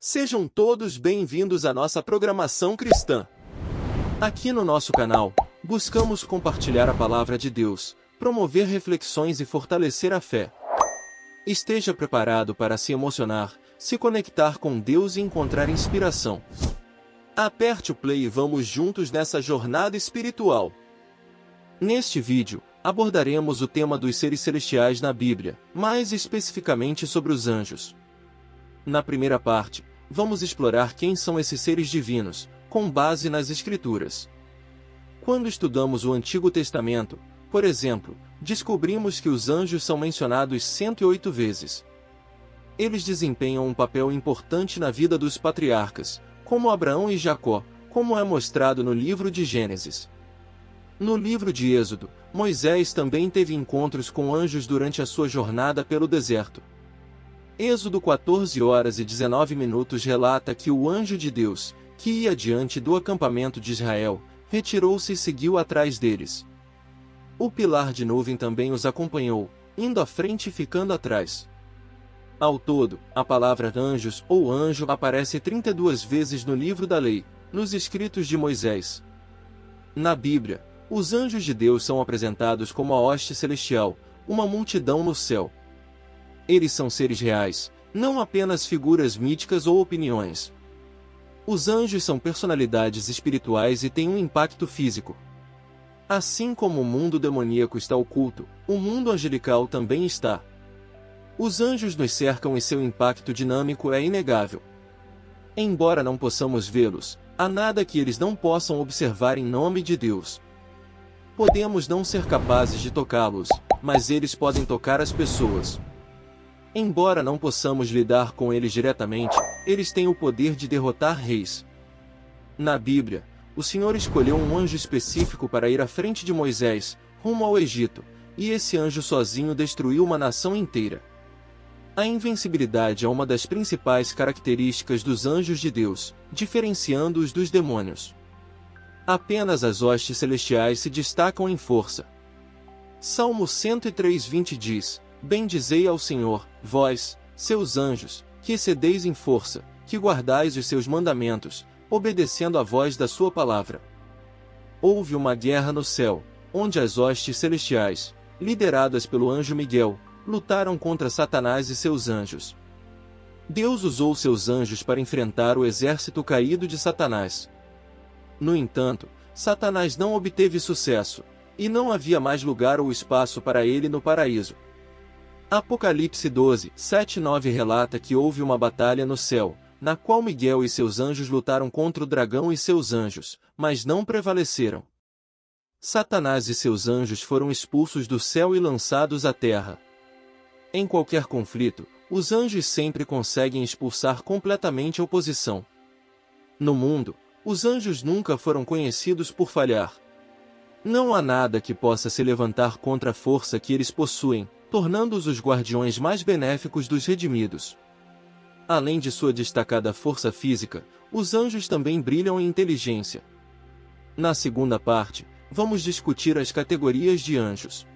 Sejam todos bem-vindos à nossa programação cristã. Aqui no nosso canal, buscamos compartilhar a palavra de Deus, promover reflexões e fortalecer a fé. Esteja preparado para se emocionar, se conectar com Deus e encontrar inspiração. Aperte o play e vamos juntos nessa jornada espiritual. Neste vídeo, abordaremos o tema dos seres celestiais na Bíblia, mais especificamente sobre os anjos. Na primeira parte, vamos explorar quem são esses seres divinos, com base nas Escrituras. Quando estudamos o Antigo Testamento, por exemplo, descobrimos que os anjos são mencionados 108 vezes. Eles desempenham um papel importante na vida dos patriarcas, como Abraão e Jacó, como é mostrado no livro de Gênesis. No livro de Êxodo, Moisés também teve encontros com anjos durante a sua jornada pelo deserto. Êxodo 14h19 relata que o anjo de Deus, que ia diante do acampamento de Israel, retirou-se e seguiu atrás deles. O pilar de nuvem também os acompanhou, indo à frente e ficando atrás. Ao todo, a palavra anjos ou anjo aparece 32 vezes no livro da lei, nos escritos de Moisés. Na Bíblia, os anjos de Deus são apresentados como a hoste celestial, uma multidão no céu. Eles são seres reais, não apenas figuras míticas ou opiniões. Os anjos são personalidades espirituais e têm um impacto físico. Assim como o mundo demoníaco está oculto, o mundo angelical também está. Os anjos nos cercam e seu impacto dinâmico é inegável. Embora não possamos vê-los, há nada que eles não possam observar em nome de Deus. Podemos não ser capazes de tocá-los, mas eles podem tocar as pessoas. Embora não possamos lidar com eles diretamente, eles têm o poder de derrotar reis. Na Bíblia, o Senhor escolheu um anjo específico para ir à frente de Moisés, rumo ao Egito, e esse anjo sozinho destruiu uma nação inteira. A invencibilidade é uma das principais características dos anjos de Deus, diferenciando-os dos demônios. Apenas as hostes celestiais se destacam em força. Salmo 103:20 diz: Bendizei ao Senhor, vós, seus anjos, que excedeis em força, que guardais os seus mandamentos, obedecendo à voz da sua palavra. Houve uma guerra no céu, onde as hostes celestiais, lideradas pelo anjo Miguel, lutaram contra Satanás e seus anjos. Deus usou seus anjos para enfrentar o exército caído de Satanás. No entanto, Satanás não obteve sucesso, e não havia mais lugar ou espaço para ele no paraíso. Apocalipse 12:7-9 relata que houve uma batalha no céu, na qual Miguel e seus anjos lutaram contra o dragão e seus anjos, mas não prevaleceram. Satanás e seus anjos foram expulsos do céu e lançados à terra. Em qualquer conflito, os anjos sempre conseguem expulsar completamente a oposição. No mundo, os anjos nunca foram conhecidos por falhar. Não há nada que possa se levantar contra a força que eles possuem, tornando-os os guardiões mais benéficos dos redimidos. Além de sua destacada força física, os anjos também brilham em inteligência. Na segunda parte, vamos discutir as categorias de anjos.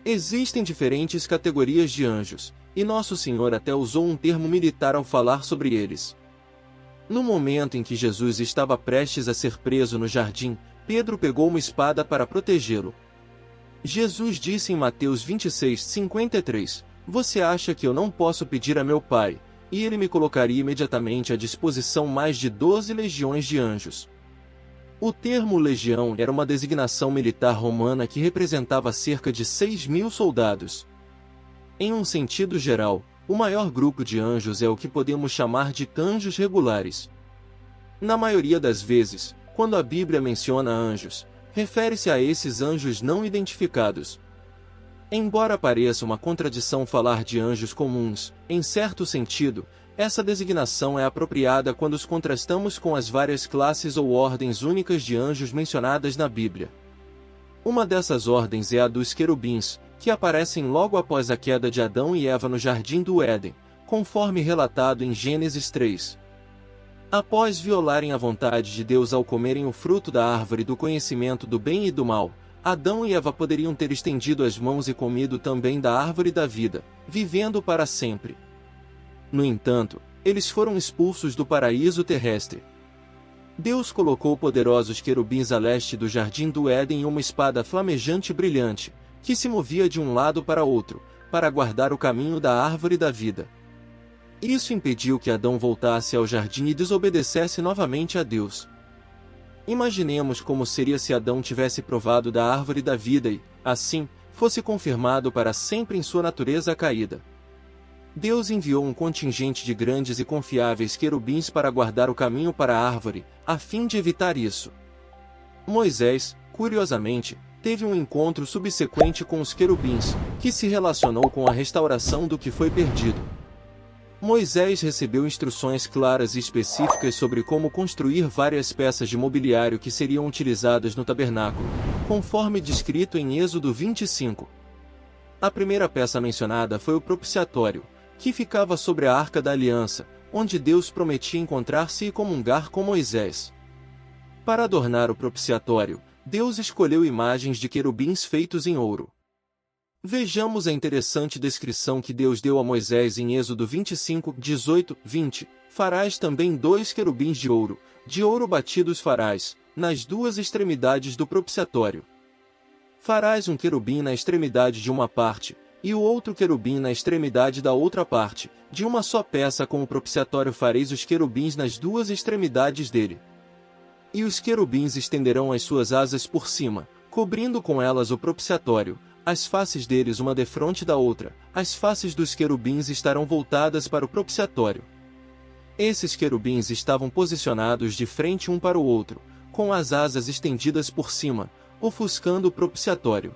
Existem diferentes categorias de anjos, e Nosso Senhor até usou um termo militar ao falar sobre eles. No momento em que Jesus estava prestes a ser preso no jardim, Pedro pegou uma espada para protegê-lo. Jesus disse em Mateus 26:53, Você acha que eu não posso pedir a meu Pai, e ele me colocaria imediatamente à disposição mais de 12 legiões de anjos? O termo legião era uma designação militar romana que representava cerca de 6.000 soldados. Em um sentido geral, o maior grupo de anjos é o que podemos chamar de anjos regulares. Na maioria das vezes, quando a Bíblia menciona anjos, refere-se a esses anjos não identificados. Embora pareça uma contradição falar de anjos comuns, em certo sentido, essa designação é apropriada quando os contrastamos com as várias classes ou ordens únicas de anjos mencionadas na Bíblia. Uma dessas ordens é a dos querubins, que aparecem logo após a queda de Adão e Eva no Jardim do Éden, conforme relatado em Gênesis 3. Após violarem a vontade de Deus ao comerem o fruto da árvore do conhecimento do bem e do mal, Adão e Eva poderiam ter estendido as mãos e comido também da árvore da vida, vivendo para sempre. No entanto, eles foram expulsos do paraíso terrestre. Deus colocou poderosos querubins a leste do jardim do Éden e uma espada flamejante e brilhante, que se movia de um lado para outro, para guardar o caminho da árvore da vida. Isso impediu que Adão voltasse ao jardim e desobedecesse novamente a Deus. Imaginemos como seria se Adão tivesse provado da árvore da vida e, assim, fosse confirmado para sempre em sua natureza caída. Deus enviou um contingente de grandes e confiáveis querubins para guardar o caminho para a árvore, a fim de evitar isso. Moisés, curiosamente, teve um encontro subsequente com os querubins, que se relacionou com a restauração do que foi perdido. Moisés recebeu instruções claras e específicas sobre como construir várias peças de mobiliário que seriam utilizadas no tabernáculo, conforme descrito em Êxodo 25. A primeira peça mencionada foi o propiciatório, que ficava sobre a Arca da Aliança, onde Deus prometia encontrar-se e comungar com Moisés. Para adornar o propiciatório, Deus escolheu imagens de querubins feitos em ouro. Vejamos a interessante descrição que Deus deu a Moisés em Êxodo 25, 18, 20. Farás também 2 querubins de ouro batidos farás, nas 2 extremidades do propiciatório. Farás um querubim na extremidade de uma parte, e o outro querubim na extremidade da outra parte. De uma só peça com o propiciatório fareis os querubins nas 2 extremidades dele. E os querubins estenderão as suas asas por cima, cobrindo com elas o propiciatório, as faces deles uma defronte da outra. As faces dos querubins estarão voltadas para o propiciatório. Esses querubins estavam posicionados de frente um para o outro, com as asas estendidas por cima, ofuscando o propiciatório.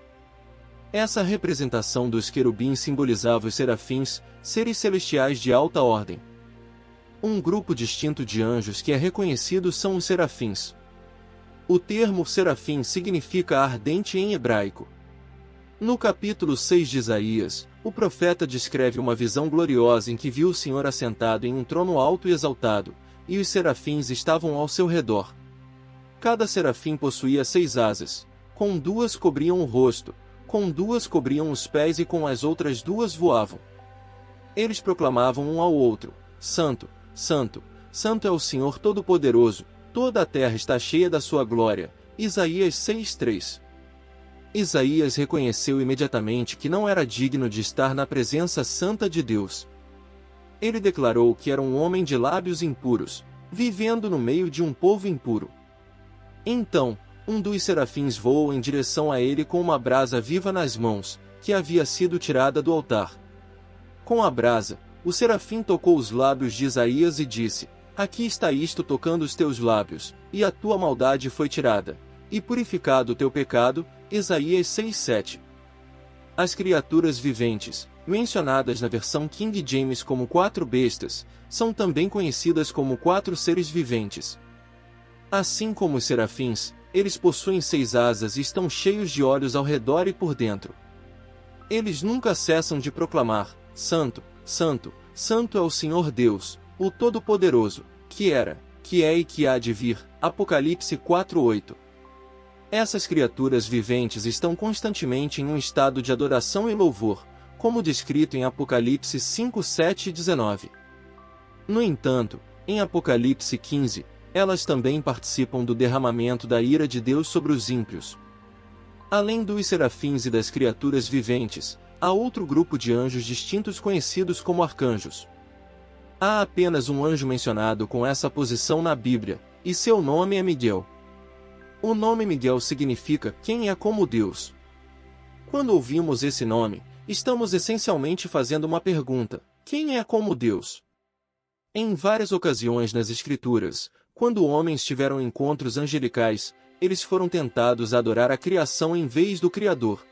Essa representação dos querubins simbolizava os serafins, seres celestiais de alta ordem. Um grupo distinto de anjos que é reconhecido são os serafins. O termo serafim significa ardente em hebraico. No capítulo 6 de Isaías, o profeta descreve uma visão gloriosa em que viu o Senhor assentado em um trono alto e exaltado, e os serafins estavam ao seu redor. Cada serafim possuía 6 asas, com 2 cobriam o rosto, com 2 cobriam os pés e com as outras 2 voavam. Eles proclamavam um ao outro: Santo, Santo, Santo é o Senhor Todo-Poderoso, toda a terra está cheia da sua glória. Isaías 6:3. Isaías reconheceu imediatamente que não era digno de estar na presença santa de Deus. Ele declarou que era um homem de lábios impuros, vivendo no meio de um povo impuro. Então, um dos serafins voou em direção a ele com uma brasa viva nas mãos, que havia sido tirada do altar. Com a brasa, o serafim tocou os lábios de Isaías e disse: Aqui está isto tocando os teus lábios, e a tua maldade foi tirada, e purificado o teu pecado. Isaías 6:7. As criaturas viventes, mencionadas na versão King James como 4 bestas, são também conhecidas como 4 seres viventes. Assim como os serafins, eles possuem 6 asas e estão cheios de olhos ao redor e por dentro. Eles nunca cessam de proclamar: Santo, Santo, Santo é o Senhor Deus, o Todo-Poderoso, que era, que é e que há de vir. Apocalipse 4:8. Essas criaturas viventes estão constantemente em um estado de adoração e louvor, como descrito em Apocalipse 5, 7 e 19. No entanto, em Apocalipse 15, elas também participam do derramamento da ira de Deus sobre os ímpios. Além dos serafins e das criaturas viventes, há outro grupo de anjos distintos conhecidos como arcanjos. Há apenas um anjo mencionado com essa posição na Bíblia, e seu nome é Miguel. O nome Miguel significa quem é como Deus. Quando ouvimos esse nome, estamos essencialmente fazendo uma pergunta: quem é como Deus? Em várias ocasiões nas Escrituras, quando homens tiveram encontros angelicais, eles foram tentados a adorar a criação em vez do Criador.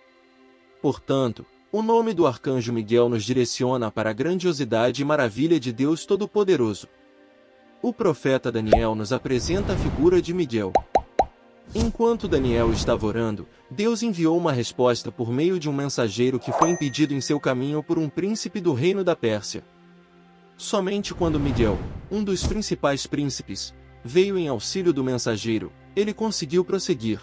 Portanto, o nome do arcanjo Miguel nos direciona para a grandiosidade e maravilha de Deus Todo-Poderoso. O profeta Daniel nos apresenta a figura de Miguel. Enquanto Daniel estava orando, Deus enviou uma resposta por meio de um mensageiro que foi impedido em seu caminho por um príncipe do reino da Pérsia. Somente quando Miguel, um dos principais príncipes, veio em auxílio do mensageiro, ele conseguiu prosseguir.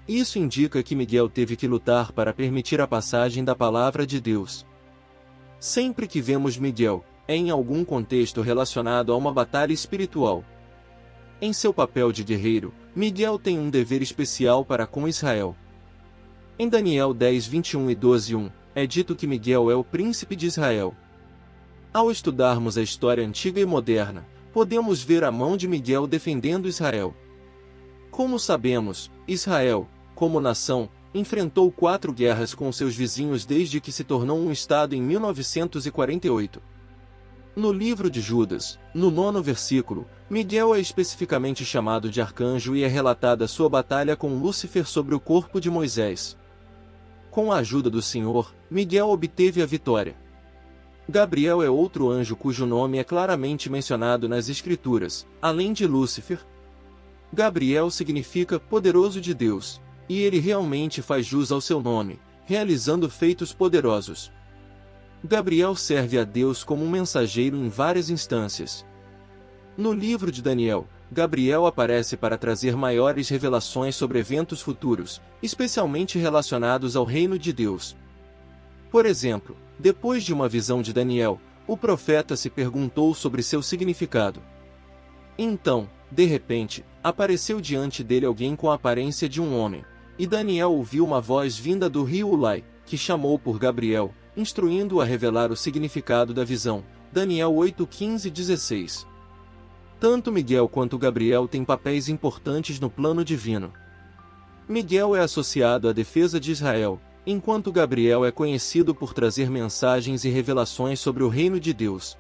Isso indica que Miguel teve que lutar para permitir a passagem da palavra de Deus. Sempre que vemos Miguel, é em algum contexto relacionado a uma batalha espiritual. Em seu papel de guerreiro, Miguel tem um dever especial para com Israel. Em Daniel 10, 21 e 12:1, é dito que Miguel é o príncipe de Israel. Ao estudarmos a história antiga e moderna, podemos ver a mão de Miguel defendendo Israel. Como sabemos, Israel, como nação, enfrentou 4 guerras com seus vizinhos desde que se tornou um estado em 1948. No livro de Judas, no 9º versículo, Miguel é especificamente chamado de arcanjo e é relatada sua batalha com Lúcifer sobre o corpo de Moisés. Com a ajuda do Senhor, Miguel obteve a vitória. Gabriel é outro anjo cujo nome é claramente mencionado nas Escrituras, além de Lúcifer. Gabriel significa poderoso de Deus, e ele realmente faz jus ao seu nome, realizando feitos poderosos. Gabriel serve a Deus como um mensageiro em várias instâncias. No livro de Daniel, Gabriel aparece para trazer maiores revelações sobre eventos futuros, especialmente relacionados ao reino de Deus. Por exemplo, depois de uma visão de Daniel, o profeta se perguntou sobre seu significado. Então, de repente, apareceu diante dele alguém com a aparência de um homem, e Daniel ouviu uma voz vinda do rio Ulai, que chamou por Gabriel, instruindo-o a revelar o significado da visão. Daniel 8, 15 e 16. Tanto Miguel quanto Gabriel têm papéis importantes no plano divino. Miguel é associado à defesa de Israel, enquanto Gabriel é conhecido por trazer mensagens e revelações sobre o reino de Deus.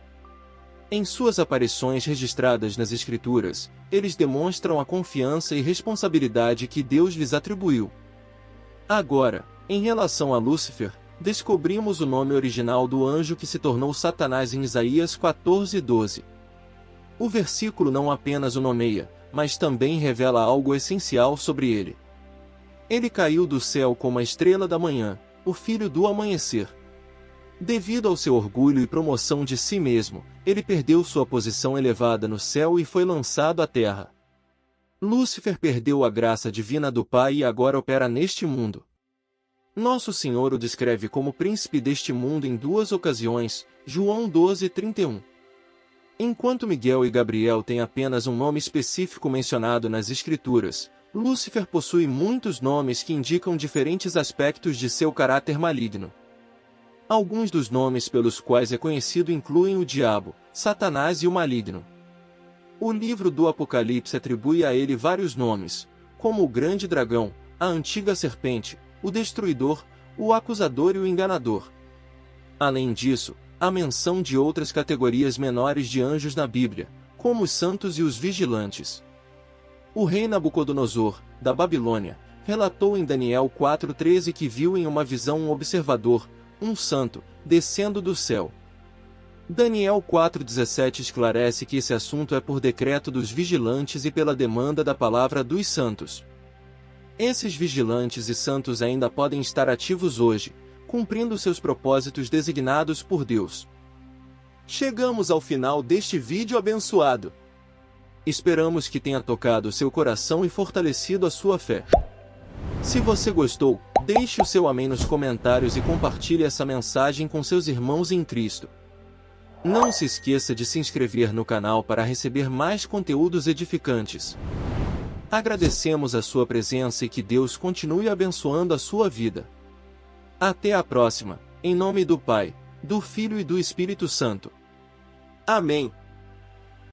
Em suas aparições registradas nas Escrituras, eles demonstram a confiança e responsabilidade que Deus lhes atribuiu. Agora, em relação a Lúcifer, descobrimos o nome original do anjo que se tornou Satanás em Isaías 14, 12. O versículo não apenas o nomeia, mas também revela algo essencial sobre ele. Ele caiu do céu como a estrela da manhã, o filho do amanhecer. Devido ao seu orgulho e promoção de si mesmo, ele perdeu sua posição elevada no céu e foi lançado à terra. Lúcifer perdeu a graça divina do Pai e agora opera neste mundo. Nosso Senhor o descreve como príncipe deste mundo em 2 ocasiões, João 12, 31. Enquanto Miguel e Gabriel têm apenas um nome específico mencionado nas Escrituras, Lúcifer possui muitos nomes que indicam diferentes aspectos de seu caráter maligno. Alguns dos nomes pelos quais é conhecido incluem o diabo, Satanás e o maligno. O livro do Apocalipse atribui a ele vários nomes, como o grande dragão, a antiga serpente, o destruidor, o acusador e o enganador. Além disso, há menção de outras categorias menores de anjos na Bíblia, como os santos e os vigilantes. O rei Nabucodonosor, da Babilônia, relatou em Daniel 4:13 que viu em uma visão um observador, um santo, descendo do céu. Daniel 4:17 esclarece que esse assunto é por decreto dos vigilantes e pela demanda da palavra dos santos. Esses vigilantes e santos ainda podem estar ativos hoje, cumprindo seus propósitos designados por Deus. Chegamos ao final deste vídeo abençoado. Esperamos que tenha tocado seu coração e fortalecido a sua fé. Se você gostou, deixe o seu amém nos comentários e compartilhe essa mensagem com seus irmãos em Cristo. Não se esqueça de se inscrever no canal para receber mais conteúdos edificantes. Agradecemos a sua presença e que Deus continue abençoando a sua vida. Até a próxima, em nome do Pai, do Filho e do Espírito Santo. Amém.